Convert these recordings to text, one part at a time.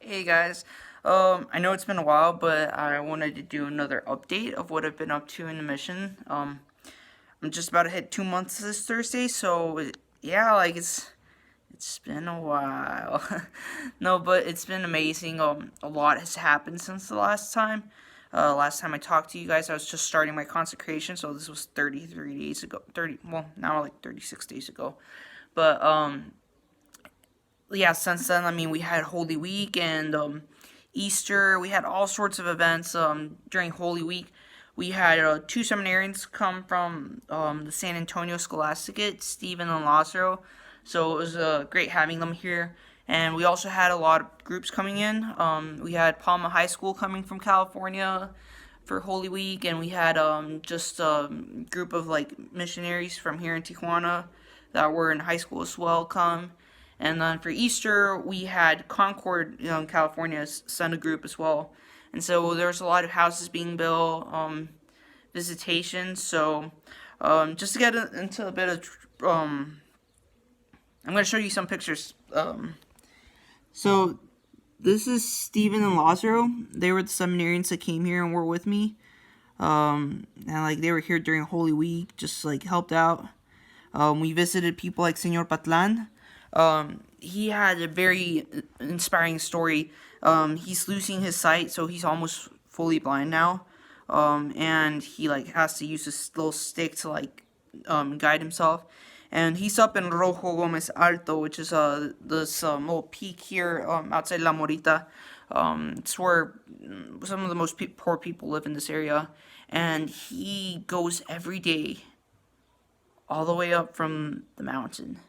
Hey guys, I know it's been a while, but I wanted to do another update of what I've been up to in the mission. I'm just about to hit 2 months this Thursday, so yeah, like it's been a while. No, but it's been amazing. A lot has happened since the last time. Last time I talked to you guys, I was just starting my consecration, so this was 33 days ago. 30, well, now like 36 days ago. But yeah, since then, I mean, we had Holy Week and Easter. We had all sorts of events during Holy Week. We had two seminarians come from the San Antonio Scholasticate, Stephen and Lazaro. So it was great having them here. And we also had a lot of groups coming in. We had Palma High School coming from California for Holy Week, and we had just a group of like missionaries from here in Tijuana that were in high school as well come. And then for Easter, we had Concord, California, send a group as well. And so there was a lot of houses being built, visitations. So just to get into a bit of, I'm going to show you some pictures. So this is Stephen and Lazaro. They were the seminarians that came here and were with me. And like they were here during Holy Week, just like helped out. We visited people like Senor Patlan. He had a very inspiring story. He's losing his sight, so he's almost fully blind now. And he like has to use this little stick to like guide himself. And he's up in Rojo Gomez Alto, which is this little peak here outside La Morita. It's where some of the most poor people live in this area. And he goes every day all the way up from the mountain.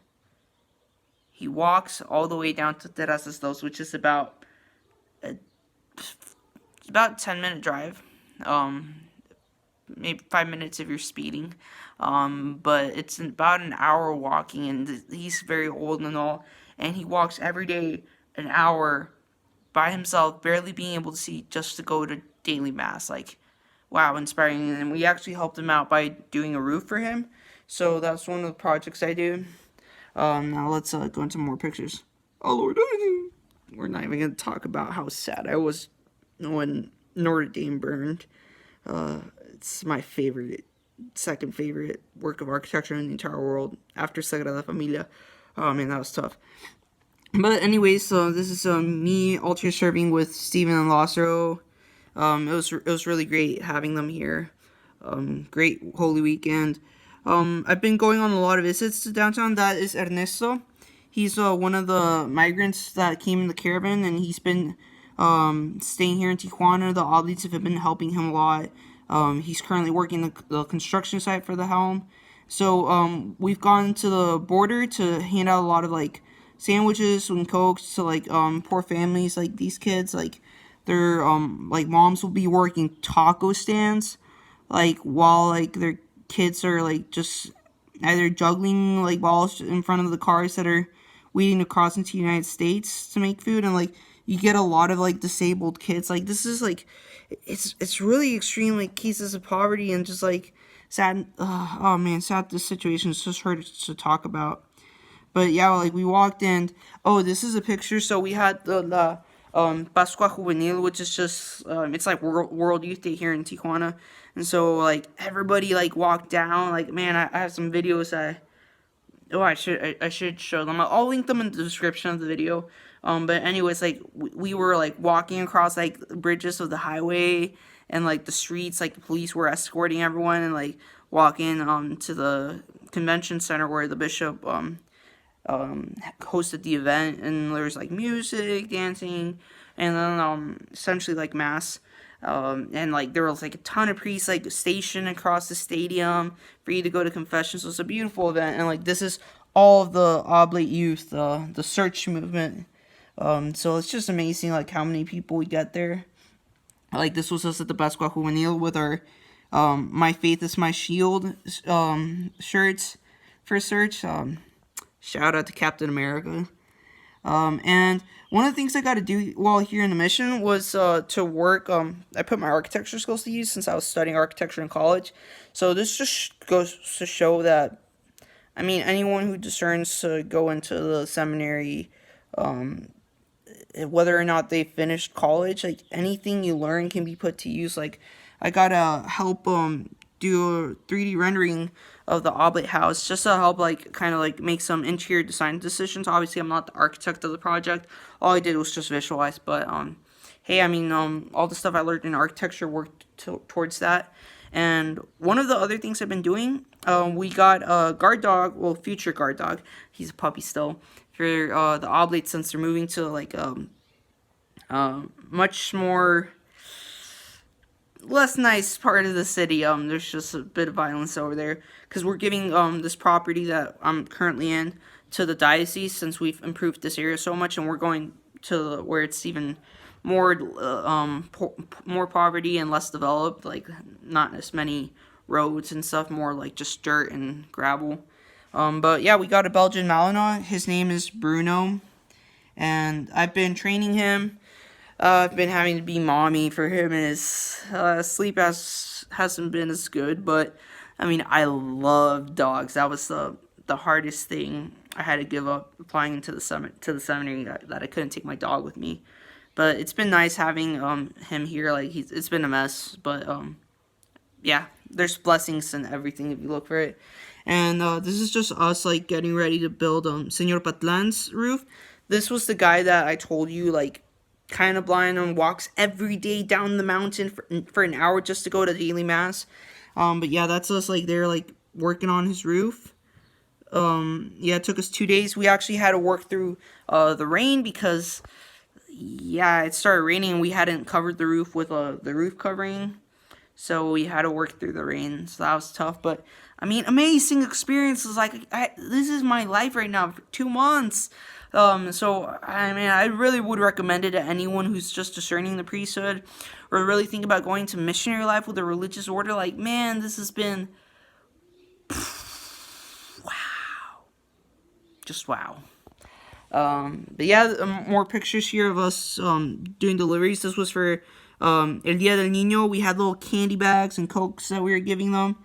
He walks all the way down to Terrazas Dos, which is about a 10-minute drive. Maybe 5 minutes if you're speeding. But it's about an hour walking, and he's very old and all. And he walks every day an hour by himself, barely being able to see, just to go to daily mass. Like, wow, inspiring. And we actually helped him out by doing a roof for him. So that's one of the projects I do. Now let's go into more pictures. Oh Lord, we're not even gonna talk about how sad I was when Notre Dame burned. It's my second favorite work of architecture in the entire world after Sagrada Familia. Oh man, that was tough. But anyways, so this is me altar serving with Stephen and Lazaro. It was really great having them here. Great Holy Weekend. I've been going on a lot of visits to downtown. That is Ernesto. He's one of the migrants that came in the caravan, and he's been staying here in Tijuana. The Oblates have been helping him a lot. He's currently working the construction site for the helm. So we've gone to the border to hand out a lot of like sandwiches and cokes to like poor families like these kids. Like their like moms will be working taco stands like while like their kids are like just either juggling like balls in front of the cars that are waiting to cross into the United States to make food. And like you get a lot of like disabled kids. Like this is like it's really extreme like cases of poverty and just like sad. Oh man, sad. This situation is just hard to talk about. But yeah, like we walked in. Oh, this is a picture. So we had the Pascua Juvenil, which is just it's like World Youth Day here in Tijuana, and so like everybody like walked down. Like man, I have some videos. I should show them. I'll link them in the description of the video. But anyways, like we were like walking across like bridges of the highway and like the streets. Like the police were escorting everyone and like walking to the convention center where the bishop hosted the event, and there was like music, dancing, and then essentially like mass. And like there was like a ton of priests like stationed across the stadium for you to go to confession. So it's a beautiful event, and like this is all of the oblate youth, the search movement. So it's just amazing like how many people we get there. Like this was us at the Pascua Juvenil with our "My Faith is My Shield" shirts for search. Shout out to Captain America. And one of the things I got to do while here in the mission was to work. I put my architecture skills to use since I was studying architecture in college. So this just goes to show that, I mean, anyone who discerns to go into the seminary whether or not they finished college, like anything you learn can be put to use. Like I gotta help do a 3D rendering of the oblate house just to help like kind of like make some interior design decisions. Obviously, I'm not the architect of the project. All I did was just visualize, but hey, I mean all the stuff I learned in architecture worked towards that. And one of the other things I've been doing, we got a guard dog, well, future guard dog. He's a puppy still for the oblates since they're moving to like much more less nice part of the city. There's just a bit of violence over there because we're giving this property that I'm currently in to the diocese since we've improved this area so much, and we're going to where it's even more more poverty and less developed, like not as many roads and stuff, more like just dirt and gravel. But yeah, we got a Belgian Malinois. His name is Bruno, and I've been training him. I've been having to be mommy for him, and his sleep hasn't been as good. But I mean, I love dogs. That was the hardest thing I had to give up applying to the seminary, that I couldn't take my dog with me. But it's been nice having him here. Like it's been a mess, but yeah, there's blessings in everything if you look for it. And this is just us like getting ready to build Senor Patlan's roof. This was the guy that I told you like kind of blind and walks every day down the mountain for an hour just to go to daily mass. But yeah, that's us like they're like working on his roof. Yeah, it took us 2 days. We actually had to work through the rain because yeah, it started raining and we hadn't covered the roof with the roof covering. So we had to work through the rain. So that was tough, but I mean, amazing experiences. Like this is my life right now for 2 months. So I mean, I really would recommend it to anyone who's just discerning the priesthood, or really think about going to missionary life with a religious order. Like, man, this has been wow, just wow. But yeah, more pictures here of us doing deliveries. This was for El Dia del Niño. We had little candy bags and Cokes that we were giving them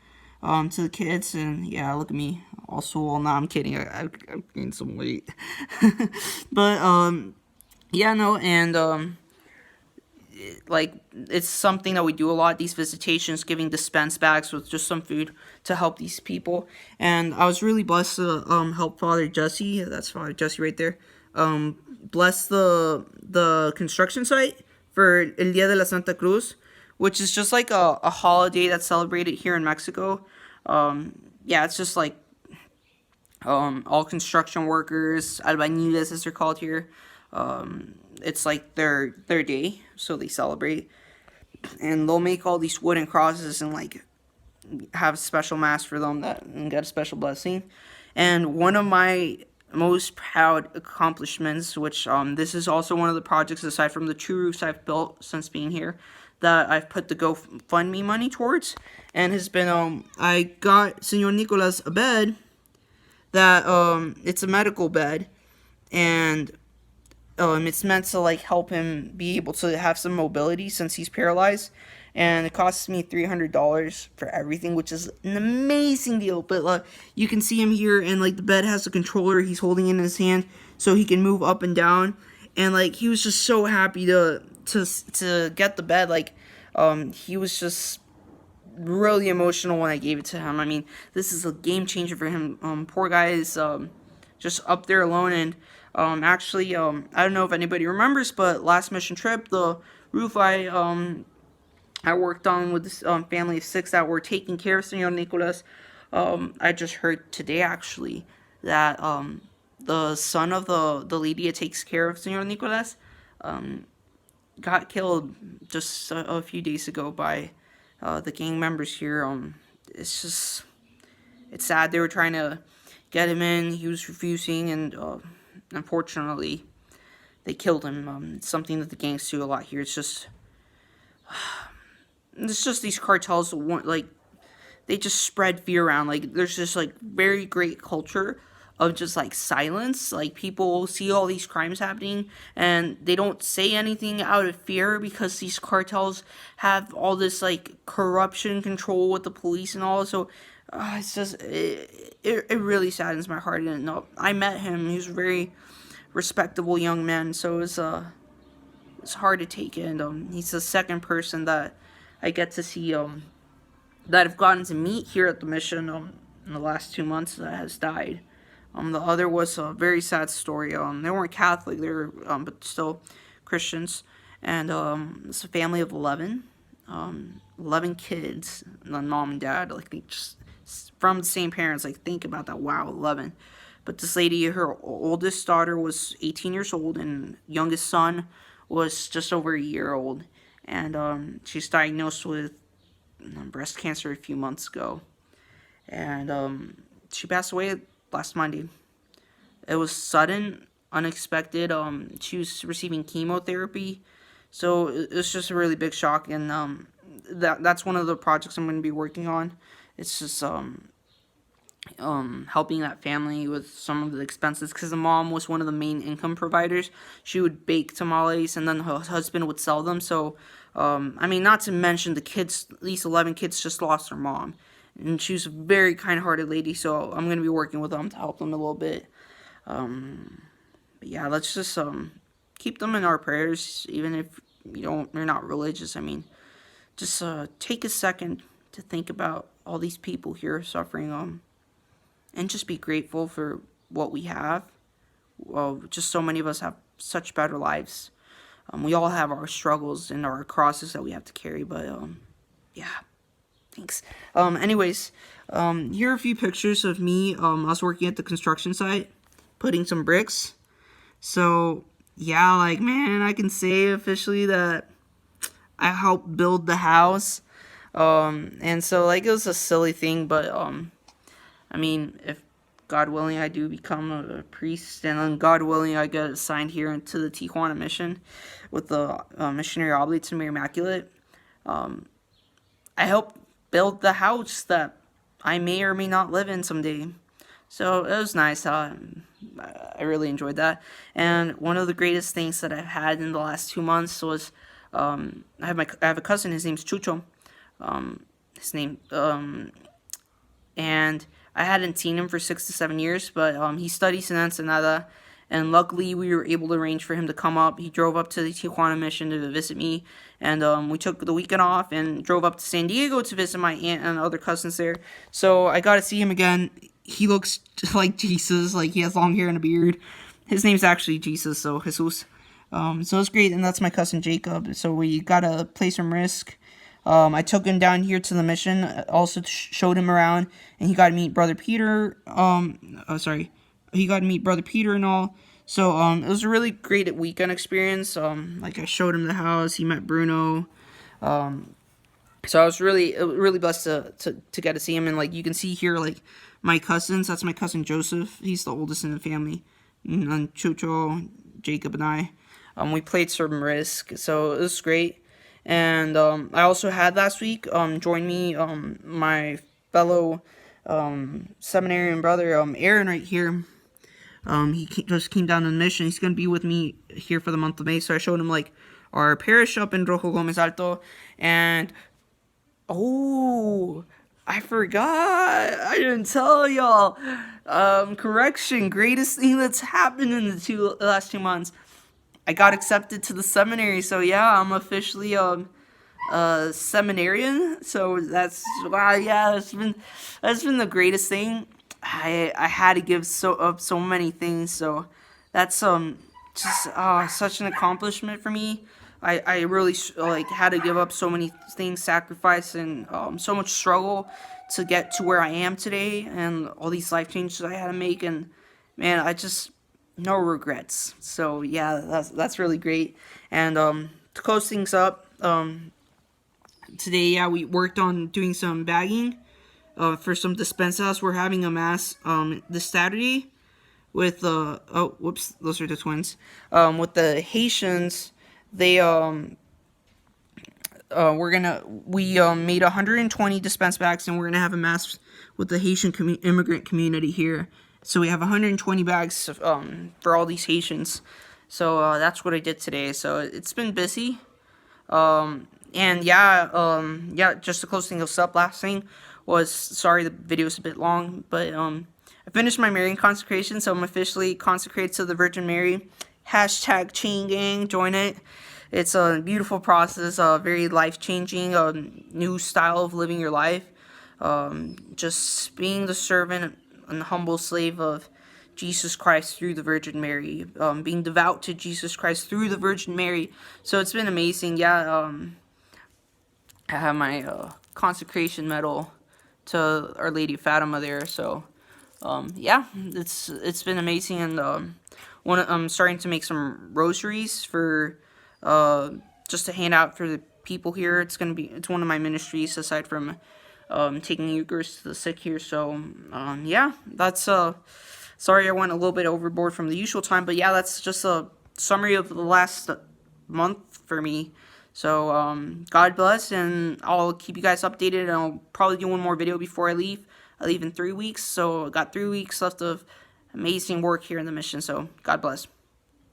to the kids. And yeah, look at me. Also, well, no, I'm kidding. I've gained some weight. But yeah, no, and like it's something that we do a lot, these visitations, giving dispense bags with just some food to help these people. And I was really blessed to help Father Jesse, that's Father Jesse right there, bless the construction site for El Dia de la Santa Cruz, which is just like a holiday that's celebrated here in Mexico. Yeah, it's just like all construction workers, albañiles as they're called here, it's like their day, so they celebrate, and they'll make all these wooden crosses and like have a special mass for them that and get a special blessing. And one of my most proud accomplishments, which this is also one of the projects aside from the 2 roofs I've built since being here, that I've put the GoFundMe money towards, and has been I got Senor Nicolas a bed that it's a medical bed, and it's meant to like help him be able to have some mobility since he's paralyzed, and it costs me $300 for everything, which is an amazing deal. But you can see him here, and like the bed has a controller he's holding in his hand, so he can move up and down. And like he was just so happy to get the bed. Like he was just really emotional when I gave it to him. I mean, this is a game changer for him. Poor guy is just up there alone, and actually, I don't know if anybody remembers, but last mission trip, the roof I worked on with this family of 6 that were taking care of Senor Nicolas. I just heard today actually that the son of the lady that takes care of Senor Nicolas got killed just a few days ago by the gang members here. It's sad. They were trying to get him in. He was refusing, and unfortunately, they killed him. It's something that the gangs do a lot here. It's just these cartels like they just spread fear around. Like there's just like very great culture of just like silence. Like people see all these crimes happening and they don't say anything out of fear because these cartels have all this like corruption control with the police and all. So it's just it really saddens my heart. And I met him. He was very respectable young man. So it's hard to take in. He's the second person that I get to see that I've gotten to meet here at the mission in the last 2 months that has died. The other was a very sad story. They weren't Catholic, they were but still Christians, and it's a family of 11 kids, and mom and dad. Like they just from the same parents. Like think about that. Wow, 11. But this lady, her oldest daughter was 18 years old, and youngest son was just over a year old, and she's diagnosed with breast cancer a few months ago, and she passed away last Monday. It was sudden, unexpected. She was receiving chemotherapy, so it was just a really big shock. And that's one of the projects I'm going to be working on. It's just helping that family with some of the expenses, because the mom was one of the main income providers. She would bake tamales, and then her husband would sell them. So, I mean, not to mention the kids. These 11 kids just lost their mom, and she was a very kind-hearted lady. So I'm gonna be working with them to help them a little bit. But yeah, let's just keep them in our prayers, even if you're not religious. I mean, just take a second to think about all these people here suffering, and just be grateful for what we have. Well, just so many of us have such better lives. We all have our struggles and our crosses that we have to carry, but yeah, thanks. Anyways, here are a few pictures of me. I was working at the construction site, putting some bricks. So yeah, like, man, I can say officially that I helped build the house. And so, like, it was a silly thing, but I mean, if God willing, I do become a priest, and then God willing, I get assigned here into the Tijuana mission with the Missionary Oblate to Mary Immaculate. I helped build the house that I may or may not live in someday. So it was nice. I really enjoyed that. And one of the greatest things that I've had in the last 2 months was I have a cousin. His name's Chucho. And I hadn't seen him for 6 to 7 years, but he studies in Ensenada, and luckily we were able to arrange for him to come up. He drove up to the Tijuana mission to visit me, and we took the weekend off and drove up to San Diego to visit my aunt and other cousins there. So I got to see him again. He looks just like Jesus, like he has long hair and a beard. His name's actually Jesus, so Jesus. So it's great, and that's my cousin Jacob. So we got to play some Risk. I took him down here to the mission, also showed him around, and he got to meet Brother Peter. He got to meet Brother Peter and all. So it was a really great weekend experience. Like I showed him the house. He met Bruno. So I was really blessed to get to see him. And like you can see here, like my cousins. That's my cousin Joseph. He's the oldest in the family. And Chucho, Jacob, and I. We played some Risk, so it was great. And I also had last week join me my fellow seminarian brother Aaron right here. Just came down on the mission. He's gonna be with me here for the month of May. So I showed him like our parish up in Rojo Gomez Alto, and oh, I forgot. I didn't tell y'all. Correction. Greatest thing that's happened in the last 2 months. I got accepted to the seminary, so yeah, I'm officially a seminarian. So that's wow, yeah, that's been the greatest thing. I had to give so many things, so that's just such an accomplishment for me. I really like had to give up so many things, sacrifice, and so much struggle to get to where I am today, and all these life changes I had to make, and man, I just no regrets. So yeah, that's really great. And to close things up, today, yeah, we worked on doing some bagging for some dispensas. We're having a mass this Saturday with those are the twins. With the Haitians, they we made 120 dispense bags, and we're gonna have a mass with the Haitian immigrant community here. So we have 120 bags for all these Haitians. So that's what I did today. So it's been busy. And yeah, just to close things up, last thing was, sorry the video's a bit long, but I finished my Marian consecration, so I'm officially consecrated to the Virgin Mary. Hashtag Chain Gang, join it. It's a beautiful process, very life-changing, new style of living your life. Just being the servant and humble slave of Jesus Christ through the Virgin Mary. Being devout to Jesus Christ through the Virgin Mary. So it's been amazing. Yeah, I have my consecration medal to Our Lady of Fatima there. So yeah, it's been amazing, and I'm starting to make some rosaries for just to hand out for the people here. It's one of my ministries aside from taking Eucharist to the sick here. So yeah, that's sorry I went a little bit overboard from the usual time, but yeah, that's just a summary of the last month for me. So God bless, and I'll keep you guys updated, and I'll probably do one more video before I leave. I leave in 3 weeks, so I got 3 weeks left of amazing work here in the mission. So God bless.